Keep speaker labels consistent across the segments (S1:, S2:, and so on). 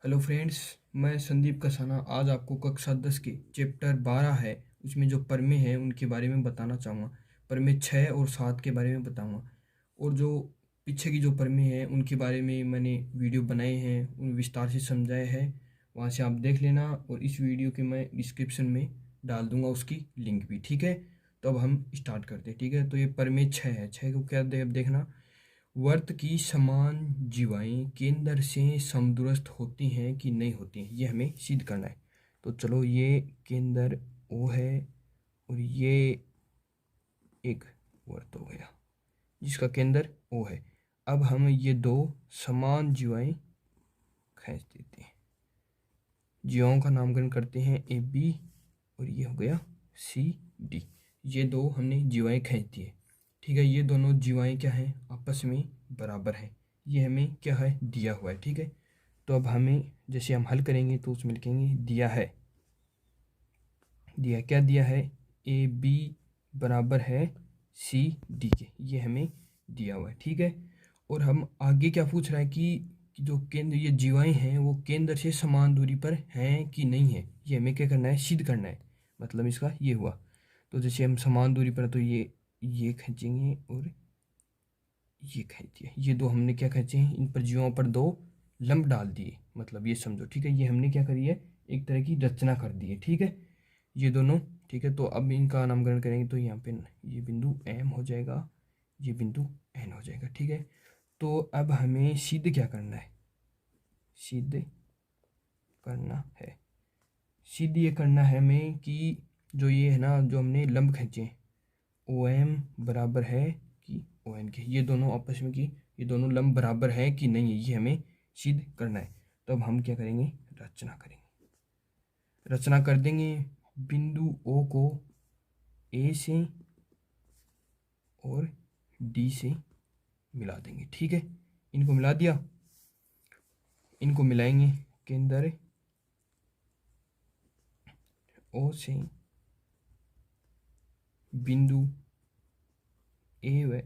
S1: Hello friends, मैं संदीप कसाना आज आपको कक्षा 10 के चैप्टर 12 है उसमें जो परमे हैं उनके बारे में बताना चाहूँगा। परमे 6 और 7 के बारे में बताऊँगा और जो पीछे की जो परमे हैं उनके बारे में मैंने वीडियो बनाए हैं, उन विस्तार से समझाए हैं। वहाँ से आप देख लेना और इस वीडियो के मैं डिस्क्रिप्शन में डाल दूँगा उसकी लिंक भी। ठीक है, तो अब हम स्टार्ट करते हैं। ठीक है, तो ये परमे 6 है। 6 को क्या देखना, वर्त की समान जीवाएं केंद्र से समदूरस्थ होती हैं कि नहीं होती हैं, ये हमें सिद्ध करना है। तो चलो, ये केंद्र ओ है और ये एक वर्त हो गया जिसका केंद्र ओ है। अब हम ये दो समान जीवाएं खींच देते हैं, जीवाओं का नामकरण करते हैं ए बी और ये हो गया सी डी। ये दो हमने जीवाएं खींच दी है। ठीक है, ये दोनों जीवाएं क्या हैं, आपस में बराबर हैं। ये हमें क्या है, दिया हुआ है। ठीक है, तो अब हमें जैसे हम हल करेंगे तो उसमें लिखेंगे दिया है। क्या दिया है, ए बी बराबर है सी डी के, ये हमें दिया हुआ है। ठीक है, और हम आगे क्या पूछ रहा है कि जो केंद्र ये जीवाएं हैं वो केंद्र से समान दूरी पर हैं कि नहीं है, ये हमें क्या करना है, सिद्ध करना है। मतलब इसका ये हुआ। तो जैसे हम समान दूरी पर, तो ये खींचेंगे और ये खींच दिए। ये दो हमने क्या खींचे हैं, इन पर जीवाओं पर दो लंब डाल दिए, मतलब ये समझो। ठीक है, ये हमने क्या करी है, एक तरह की रचना कर दी है। ठीक है, ये दोनों। ठीक है, तो अब इनका नामकरण करेंगे तो यहाँ पे ये बिंदु एम हो जाएगा, ये बिंदु एन हो जाएगा। ठीक है, तो अब हमें सिद्ध क्या करना है, सिद्ध करना है, सिद्ध ये करना है हमें कि जो ये है ना, जो हमने लंब खींचे ओ एम बराबर है कि ओ एन के, ये दोनों आपस में कि ये दोनों लंब बराबर है कि नहीं है, ये हमें सिद्ध करना है। तो अब हम क्या करेंगे, रचना करेंगे। रचना कर देंगे, बिंदु ओ को ए से और डी से मिला देंगे। ठीक है, इनको मिला दिया, इनको मिलाएंगे, केंद्र ओ से बिंदु ए व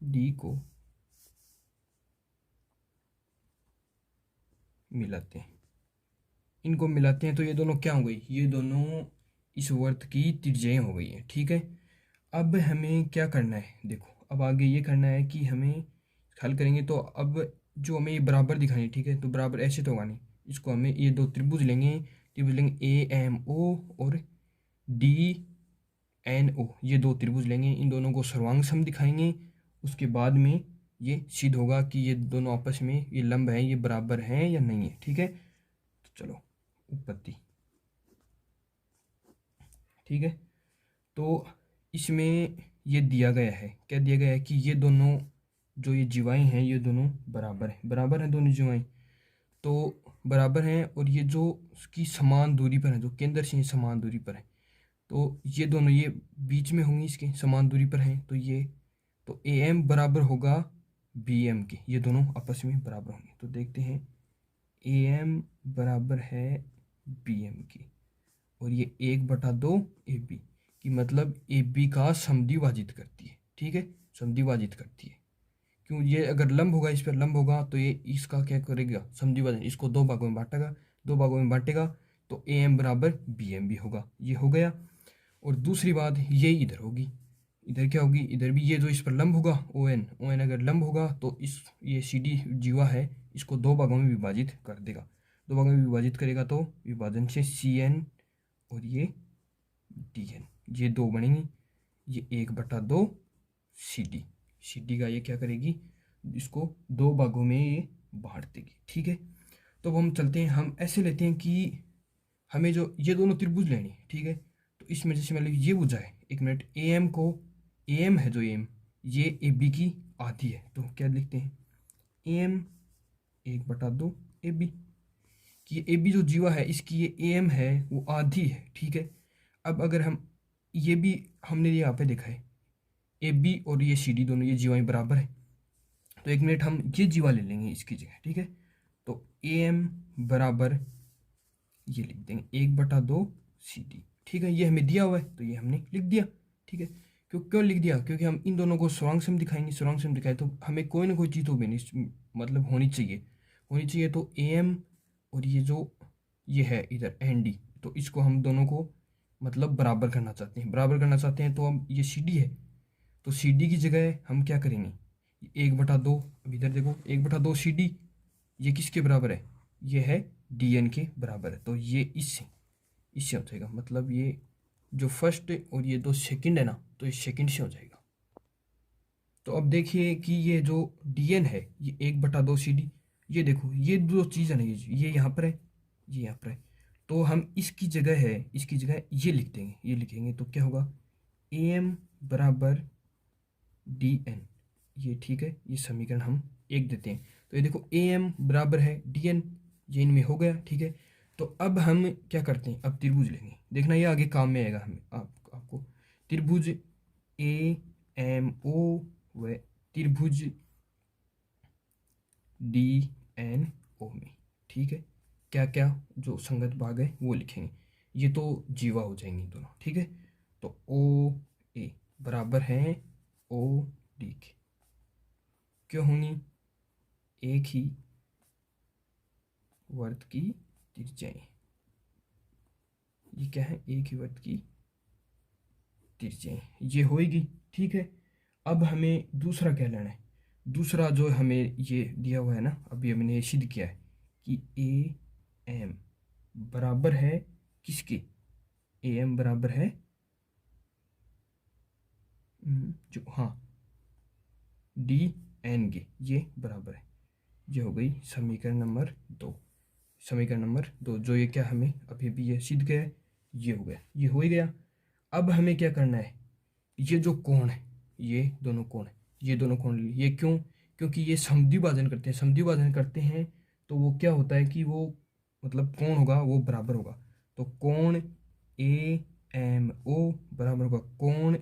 S1: डी को मिलाते हैं। इनको मिलाते हैं तो ये दोनों क्या हो गई, ये दोनों इस वर्त की त्रिज्याएं हो गई है। ठीक है, अब हमें क्या करना है, देखो अब आगे ये करना है कि हमें हल करेंगे तो अब जो हमें ये बराबर दिखानी है। ठीक है, तो बराबर ऐसे तो होगा नहीं, इसको हमें ये दो त्रिभुज लेंगे, त्रिभुज लेंगे ए एम ओ और डी एन ओ, ये दो त्रिभुज लेंगे, इन दोनों को सर्वांग सम दिखाएंगे। उसके बाद में ये सिद्ध होगा कि ये दोनों आपस में ये लंब हैं, ये बराबर हैं या नहीं है। ठीक है, तो चलो उत्पत्ति। ठीक है, तो इसमें ये दिया गया है, क्या दिया गया है कि ये दोनों जो ये जीवाएं हैं ये दोनों बराबर हैं दोनों जीवाएं, तो बराबर हैं। और ये जो उसकी समान दूरी पर है, जो केंद्र से समान दूरी पर है, तो ये दोनों ये बीच में होंगी, इसके समान दूरी पर हैं। तो ये तो ए एम बराबर होगा बी एम के, ये दोनों आपस में बराबर होंगे। तो देखते हैं, ए एम बराबर है बी एम की और ये 1/2 ए बी की, मतलब ए बी का समद्विभाजित करती है। ठीक है, समद्विभाजित करती है। क्यों, ये अगर लंब होगा, इस पर लंब होगा तो ये इसका क्या करेगा, समद्विभाजन, इसको दो भागों में बांटेगा, दो भागों में बांटेगा तो ए एम बराबर बी एम भी होगा, ये हो गया। और दूसरी बात ये इधर होगी, इधर क्या होगी, इधर भी ये जो इस पर लंब होगा ओ एन अगर लंब होगा तो इस ये सी डी जीवा है, इसको दो भागों में विभाजित कर देगा, दो भागों में विभाजित करेगा तो विभाजन से सी एन और ये डी एन, ये दो बनेंगी, ये 1/2 सी डी का ये क्या करेगी, इसको दो भागों में ये बांट देगी। ठीक है, तो अब हम चलते हैं, हम ऐसे लेते हैं कि हमें जो ये दोनों त्रिभुज लेनी है। ठीक है, तो इसमें जैसे मान लो ये भुजा है, एक मिनट, ए एम को, ए एम है जो ए एम, ये ए बी की आधी है, तो क्या लिखते हैं, ए एम 1/2 ए बी, कि ए बी जो जीवा है इसकी ये ए एम है वो आधी है। ठीक है, अब अगर हम ये भी हमने यहाँ पे देखा है, ए बी और ये सी डी दोनों ये जीवाएं बराबर है, तो एक मिनट हम ये जीवा ले लेंगे इसकी जगह। ठीक है, तो ए एम बराबर ये लिख देंगे 1/2 सी डी। ठीक है, ये हमें दिया हुआ है तो ये हमने लिख दिया। ठीक है, क्यों लिख दिया, क्योंकि हम इन दोनों को सर्वांग सम दिखाएंगे, सर्वांग सम दिखाए तो हमें कोई ना कोई चीज़ तो मतलब होनी चाहिए, होनी चाहिए। तो ए एम और ये जो ये है इधर एन डी, तो इसको हम दोनों को मतलब बराबर करना चाहते हैं, बराबर करना चाहते हैं। तो अब ये सी डी है, तो सी डी की जगह हम क्या करेंगे, 1/2, अब इधर देखो 1/2 सी डी, ये किसके बराबर है, ये है डी एन के बराबर है। तो ये इससे इससे हो जाएगा, मतलब ये जो फर्स्ट और ये दो सेकंड है ना, तो ये सेकंड से हो जाएगा। तो अब देखिए कि ये जो डी एन है ये 1/2 सी डी, ये देखो ये दो चीज़ है ना, ये यहाँ पर है, ये यहाँ पर है। तो हम इसकी जगह है, इसकी जगह ये लिख देंगे, ये लिखेंगे तो क्या होगा, ए एम बराबर डी एन, ये ठीक है, ये समीकरण हम एक देते हैं। तो ये देखो ए एम बराबर है डी एन, ये इनमें हो गया, ठीक है। तो अब हम क्या करते हैं, अब त्रिभुज लेंगे, देखना ये आगे काम में आएगा हमें, आपको त्रिभुज ए एम ओ व त्रिभुज डी एन ओ में, ठीक है, क्या क्या जो संगत भाग है वो लिखेंगे, ये तो जीवा हो जाएंगे दोनों, ठीक है। तो ओ ए बराबर है ओ डी के, क्यों होंगी, एक ही वर्त की त्रिज्याएं, ये क्या है, एक ही वर्त की त्रिज्याएं, ये होएगी, ठीक है। अब हमें दूसरा क्या लेना है, दूसरा जो हमें ये दिया हुआ है ना, अभी हमने ये सिद्ध किया है कि ए एम बराबर है किसके, ए एम बराबर है जो हाँ डी एन के, ये बराबर है, ये हो गई समीकरण नंबर 2, समीकरण नंबर 2 जो ये क्या हमें अभी भी ये सिद्ध किया है, ये हो गया, ये हो ही गया। अब हमें क्या करना है, ये जो कोण है, ये दोनों कोण है, ये दोनों कोण, ये क्यों, क्योंकि ये समद्विभाजन करते हैं, समद्विभाजन करते हैं तो वो क्या होता है कि वो मतलब कोण होगा वो बराबर होगा। तो कोण ए एम ओ बराबर होगा कोण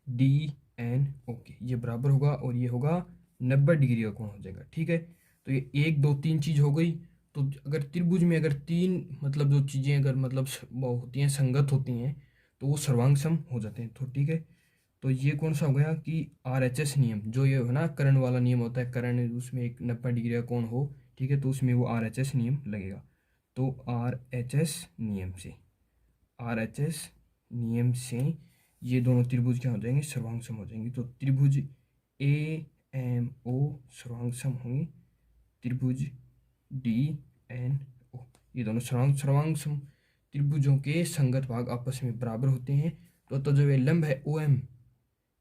S1: डी एन ओ के, ये बराबर होगा और ये होगा 90 डिग्री का कोण हो जाएगा, ठीक है। तो ये 1 2 3 चीज हो गई। तो अगर त्रिभुज में अगर तीन मतलब जो चीज़ें अगर मतलब वो होती हैं, संगत होती हैं, तो वो सर्वांग सम हो जाते हैं, तो ठीक है। तो ये कौन सा हो गया कि आर एच एस नियम, जो ये है ना कर्ण वाला नियम होता है, कर्ण उसमें एक 90 डिग्री का कोण हो, ठीक है, तो उसमें वो आर एच एस नियम लगेगा। तो आर एच एस नियम से, आर एच एस नियम से ये दोनों त्रिभुज क्या हो जाएंगे, सर्वांग सम हो जाएंगे। तो त्रिभुज ए एम ओ सर्वांग सम होंगे त्रिभुज डी एन ओ, ये दोनों सर्वांग सर्वांग सम त्रिभुजों के संगत भाग आपस में बराबर होते हैं। तो जो ये लंब है ओ एम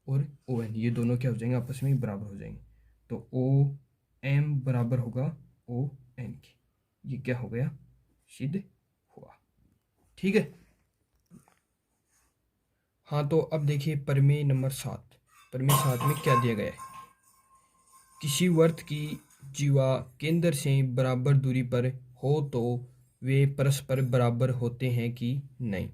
S1: और ओ एन, ये दोनों क्या हो जाएंगे, आपस में बराबर हो जाएंगे। तो ओ एम बराबर होगा ओ एन के, ये क्या हो गया, सिद्ध हुआ, ठीक है। हाँ तो अब देखिए प्रमेय नंबर 7, प्रमेय 7 में क्या दिया गया है, किसी वर्त की जीवा केंद्र से बराबर दूरी पर हो तो वे परस्पर बराबर होते हैं कि नहीं।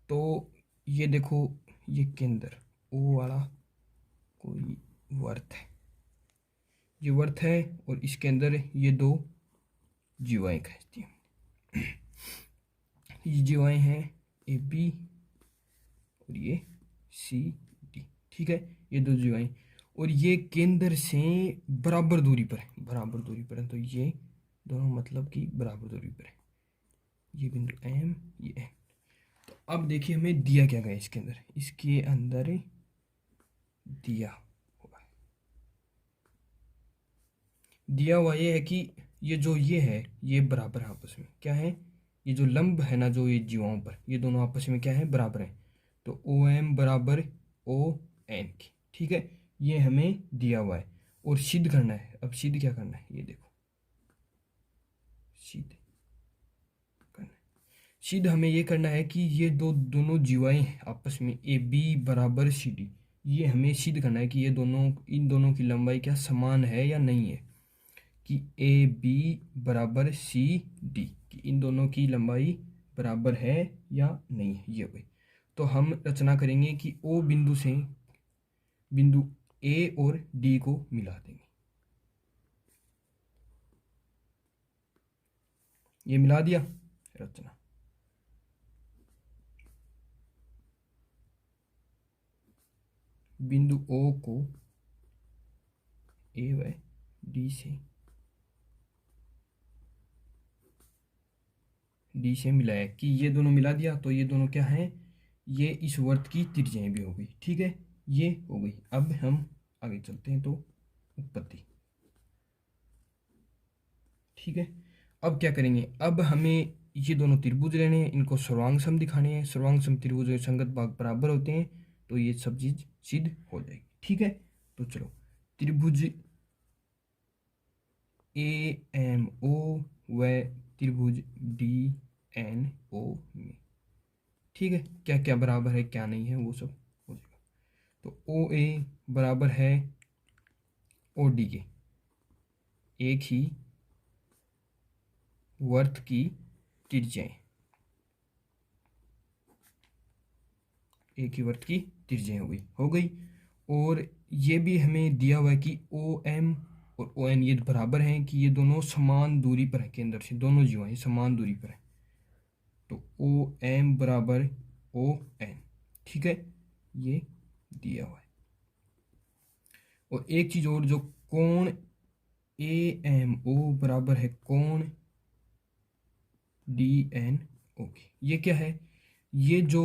S1: तो ये देखो ये केंद्र ओ वाला कोई वर्त है, ये वर्त है और इसके अंदर ये दो जीवाएं खींचती हैं, ये जीवाएं हैं ए बी और ये सी डी, ठीक है, ये दो जीवाएं, और ये केंद्र से बराबर दूरी पर है, बराबर दूरी पर है। तो ये दोनों मतलब कि बराबर दूरी पर है, ये बिंदु एम ये एन। तो अब देखिए हमें दिया क्या गया इसके अंदर, इसके अंदर दिया हुआ ये है कि ये जो ये है ये बराबर है आपस में, क्या है, ये जो लंब है ना जो ये जीवाओं पर, ये दोनों आपस में क्या है, बराबर है। तो ओ एम बराबर ओ एन की, ठीक है, ये हमें दिया हुआ है और सिद्ध करना है। अब सिद्ध क्या करना है, ये देखो सिद्ध करना है, सिद्ध हमें ये करना है कि ये दोनों जीवाएं आपस में ए बी बराबर सी डी, ये हमें सिद्ध करना है कि ये दोनों, इन दोनों की लंबाई क्या समान है या नहीं है, कि ए बी बराबर सी डी, कि इन दोनों की लंबाई बराबर है या नहीं है, ये हुई। तो हम रचना करेंगे कि ओ बिंदु से बिंदु ए और डी को मिला देंगे, ये मिला दिया, रचना बिंदु ओ को ए व डी से मिलाया कि ये दोनों मिला दिया, तो ये दोनों क्या हैं, ये इस वर्त की त्रिज्याएं भी हो गई। ठीक है, ये हो गई। अब हम आगे चलते हैं तो उत्पत्ति। ठीक है, अब क्या करेंगे, अब हमें ये दोनों त्रिभुज लेने हैं, इनको सर्वांग सम दिखाने हैं। सर्वांग सम त्रिभुज के संगत भाग बराबर होते हैं, तो ये सब चीज सिद्ध हो जाएगी। ठीक है, तो चलो त्रिभुज ए एम ओ व त्रिभुज डी एन ओ में, ठीक है, क्या क्या बराबर है क्या नहीं है वो सब हो जाएगा। तो ओ ए बराबर है ओ डी के, एक ही वर्त की त्रिज्याएं, एक ही वर्त की त्रिज्याएं हो गई। और ये भी हमें दिया हुआ है कि ओ एम और ओ एन ये बराबर हैं, कि ये दोनों समान दूरी पर है, केंद्र से दोनों जीवाएं समान दूरी पर है। तो ओ एम बराबर ओ एन, ठीक है, ये दिया हुआ है। और एक चीज और, जो कोण ए एम ओ बराबर है कोण डी एन ओ के, ये क्या है, ये जो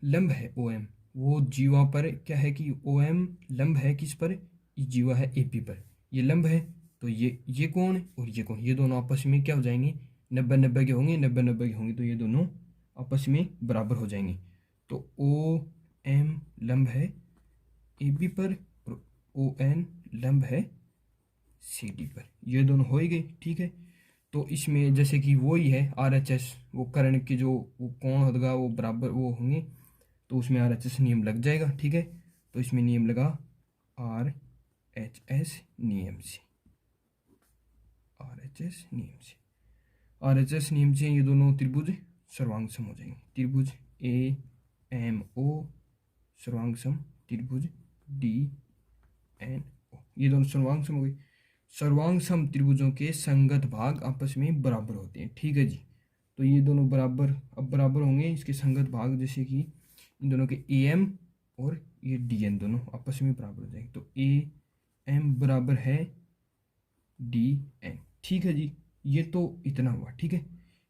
S1: लंब है ओ एम, वो जीवा पर क्या है कि ओ एम लंब है किस पर, जीवा है एपी पर, ये लंब है। तो ये कोण और ये कोण, ये दोनों आपस में क्या हो जाएंगे, 90-90 के होंगे, 90-90 के होंगे, तो ये दोनों आपस में बराबर हो जाएंगे। तो ओ एम लंब है ए बी पर और ओ एन लंब है सी डी पर, ये दोनों हो ही गए। ठीक है, तो इसमें जैसे कि वो ही है आर एच एस, वो कर्ण के जो वो कोण होगा वो बराबर वो होंगे, तो उसमें आर एच एस नियम लग जाएगा। ठीक है, तो इसमें नियम लगा आर एच एस नियम से, आर एच एस नियम से, आर एच एस नियम से ये दोनों त्रिभुज सर्वांग सम हो जाएंगे। त्रिभुज ए एम ओ सर्वांग सम, त्रिभुज डी एन ओ, ये दोनों सर्वांग सम हो गई। सर्वांग सम त्रिभुजों के संगत भाग आपस में बराबर होते हैं। ठीक है जी, तो ये दोनों बराबर अब बराबर होंगे, इसके संगत भाग जैसे कि इन दोनों के ए एम और ये डी एन दोनों आपस में बराबर हो जाएंगे। तो ए एम बराबर है डी एन। ठीक है जी, ये तो इतना हुआ। ठीक है,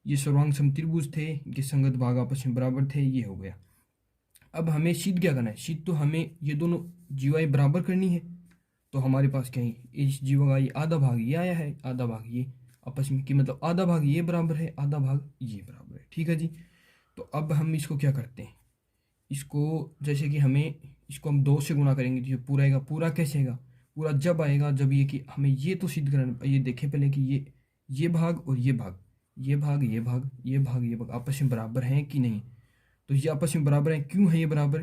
S1: ये सर्वांग सम त्रिभुज थे, इनके संगत भाग आपस में बराबर थे, ये हो गया। अब हमें सिद्ध क्या करना है, सिद्ध तो हमें ये दोनों जीवाएं बराबर करनी है। तो हमारे पास क्या है, इस जीवा का ये आधा भाग ये आया है, आधा भाग ये आपस में, कि मतलब आधा भाग ये बराबर है, आधा भाग ये बराबर है। ठीक है जी, तो अब हम इसको क्या करते हैं, इसको जैसे कि हमें इसको हम 2 से गुणा करेंगे तो ये पूरा आएगा। पूरा कैसे आएगा, पूरा जब आएगा जब ये कि हमें ये तो सिद्ध करना, ये देखें पहले कि ये भाग और ये भाग, ये भाग ये भाग ये भाग ये भाग आपस में बराबर हैं कि नहीं। तो ये आपस में बराबर है, क्यों है ये बराबर,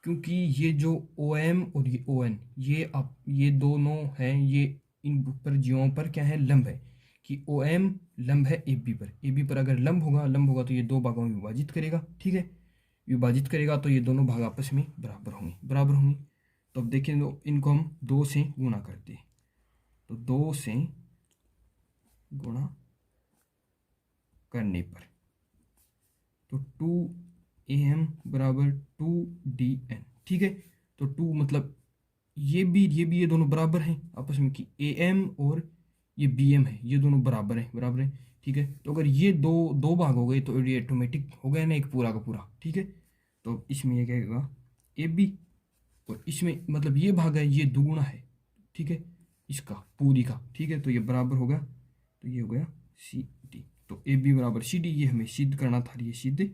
S1: क्योंकि ये जो ओ एम और ये ओ एन ये दोनों हैं, ये इन पर जीवों पर क्या है, लंब है, कि ओ एम लंब है ए बी पर, ए बी पर अगर लंब होगा तो ये 2 भागों में विभाजित करेगा। ठीक है, विभाजित करेगा तो ये दोनों भाग आपस में बराबर होंगे। तो अब देखिए, तो इनको हम 2 से गुणा करते हैं, तो 2 से गुणा करने पर तो 2am बराबर 2dn। ठीक है, तो 2 मतलब ये दोनों बराबर हैं आपस में, कि am और ये bm है, ये दोनों बराबर है। ठीक है, तो अगर ये दो भाग हो गए तो ये ऑटोमेटिक हो गया ना एक पूरा का पूरा। ठीक है, तो इसमें ये क्या होगा ab, और इसमें मतलब ये भाग है ये दुगुना है। ठीक है, इसका पूरी का। ठीक है, तो ये बराबर होगा, तो ये हो गया सी डी। तो ए बी बराबर सी डी, ये हमें सिद्ध करना था, ये सिद्ध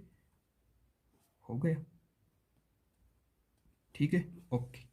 S1: हो गया। ठीक है, ओके।